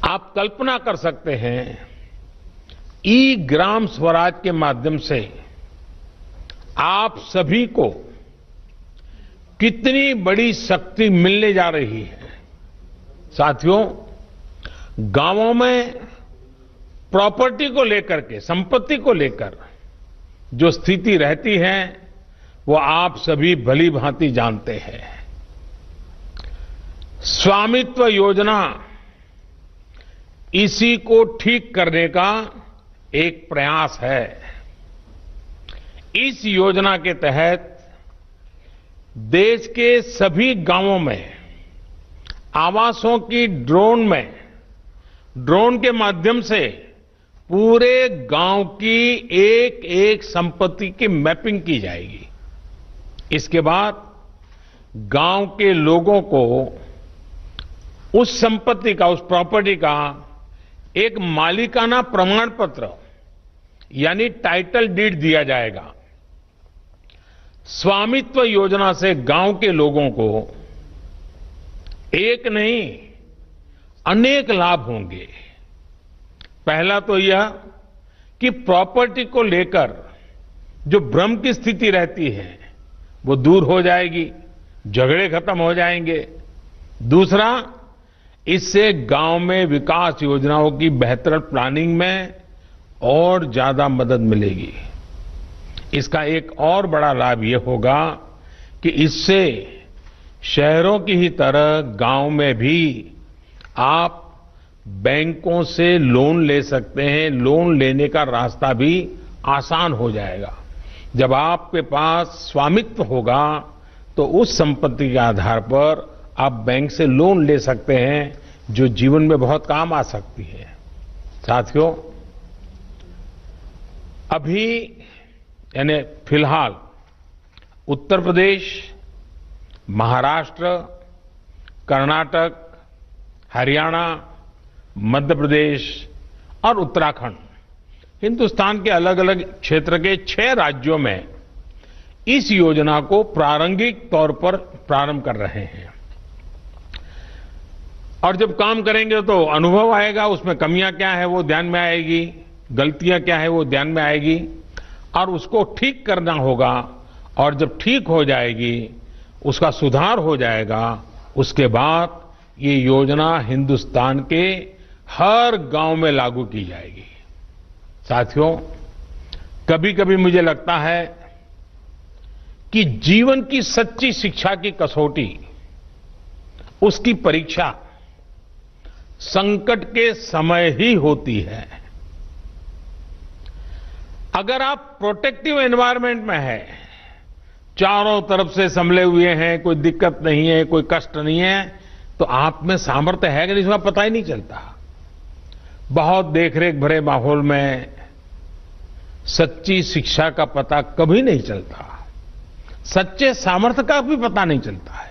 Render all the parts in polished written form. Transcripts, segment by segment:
आप कल्पना कर सकते हैं ई ग्राम स्वराज के माध्यम से आप सभी को कितनी बड़ी शक्ति मिलने जा रही है। साथियों, गांवों में प्रॉपर्टी को लेकर के, संपत्ति को लेकर जो स्थिति रहती है वो आप सभी भली भांति जानते हैं। स्वामित्व योजना इसी को ठीक करने का एक प्रयास है। इस योजना के तहत देश के सभी गांवों में आवासों की ड्रोन के माध्यम से पूरे गांव की एक एक संपत्ति की मैपिंग की जाएगी। इसके बाद गांव के लोगों को उस संपत्ति का, उस प्रॉपर्टी का एक मालिकाना प्रमाण पत्र यानी टाइटल डीड दिया जाएगा। स्वामित्व योजना से गांव के लोगों को एक नहीं अनेक लाभ होंगे। पहला तो यह कि प्रॉपर्टी को लेकर जो भ्रम की स्थिति रहती है वो दूर हो जाएगी, झगड़े खत्म हो जाएंगे। दूसरा, इससे गांव में विकास योजनाओं की बेहतर प्लानिंग में और ज्यादा मदद मिलेगी। इसका एक और बड़ा लाभ यह होगा कि इससे शहरों की ही तरह गांव में भी आप बैंकों से लोन ले सकते हैं। लोन लेने का रास्ता भी आसान हो जाएगा। जब आपके पास स्वामित्व होगा तो उस संपत्ति के आधार पर आप बैंक से लोन ले सकते हैं, जो जीवन में बहुत काम आ सकती है। साथियों, अभी यानी फिलहाल उत्तर प्रदेश, महाराष्ट्र, कर्नाटक, हरियाणा, मध्य प्रदेश और उत्तराखंड, हिंदुस्तान के अलग अलग क्षेत्र के 6 राज्यों में इस योजना को प्रारंभिक तौर पर प्रारंभ कर रहे हैं। और जब काम करेंगे तो अनुभव आएगा, उसमें कमियां क्या है वो ध्यान में आएगी, गलतियां क्या है वो ध्यान में आएगी और उसको ठीक करना होगा। और जब ठीक हो जाएगी, उसका सुधार हो जाएगा, उसके बाद ये योजना हिंदुस्तान के हर गांव में लागू की जाएगी। साथियों, कभी कभी मुझे लगता है कि जीवन की सच्ची शिक्षा की कसौटी, उसकी परीक्षा संकट के समय ही होती है। अगर आप प्रोटेक्टिव एनवायरनमेंट में हैं, चारों तरफ से संभले हुए हैं, कोई दिक्कत नहीं है, कोई कष्ट नहीं है, तो आप में सामर्थ्य है कि नहीं, इसका पता ही नहीं चलता। बहुत देखरेख भरे माहौल में सच्ची शिक्षा का पता कभी नहीं चलता, सच्चे सामर्थ्य का भी पता नहीं चलता है।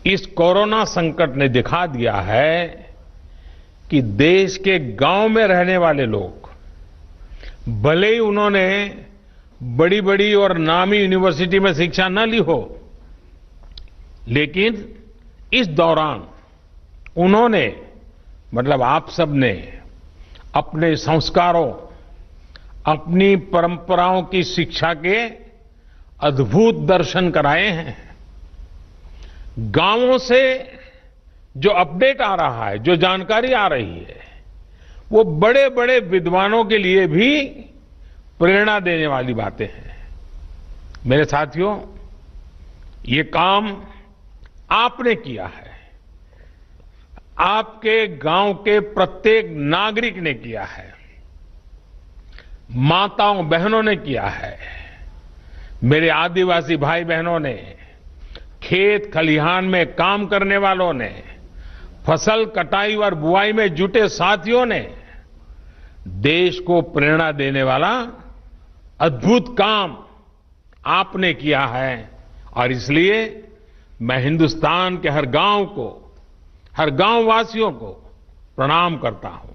इस कोरोना संकट ने दिखा दिया है कि देश के गांव में रहने वाले लोग, भले ही उन्होंने बड़ी बड़ी और नामी यूनिवर्सिटी में शिक्षा न ली हो, लेकिन इस दौरान उन्होंने, मतलब आप सबने अपने संस्कारों, अपनी परंपराओं की शिक्षा के अद्भुत दर्शन कराए हैं। गांवों से जो अपडेट आ रहा है, जो जानकारी आ रही है, वो बड़े बड़े विद्वानों के लिए भी प्रेरणा देने वाली बातें हैं। मेरे साथियों, ये काम आपने किया है, आपके गांव के प्रत्येक नागरिक ने किया है, माताओं बहनों ने किया है, मेरे आदिवासी भाई बहनों ने, खेत खलिहान में काम करने वालों ने, फसल कटाई और बुआई में जुटे साथियों ने देश को प्रेरणा देने वाला अद्भुत काम आपने किया है। और इसलिए मैं हिंदुस्तान के हर गांव को, हर गांव वासियों को प्रणाम करता हूं।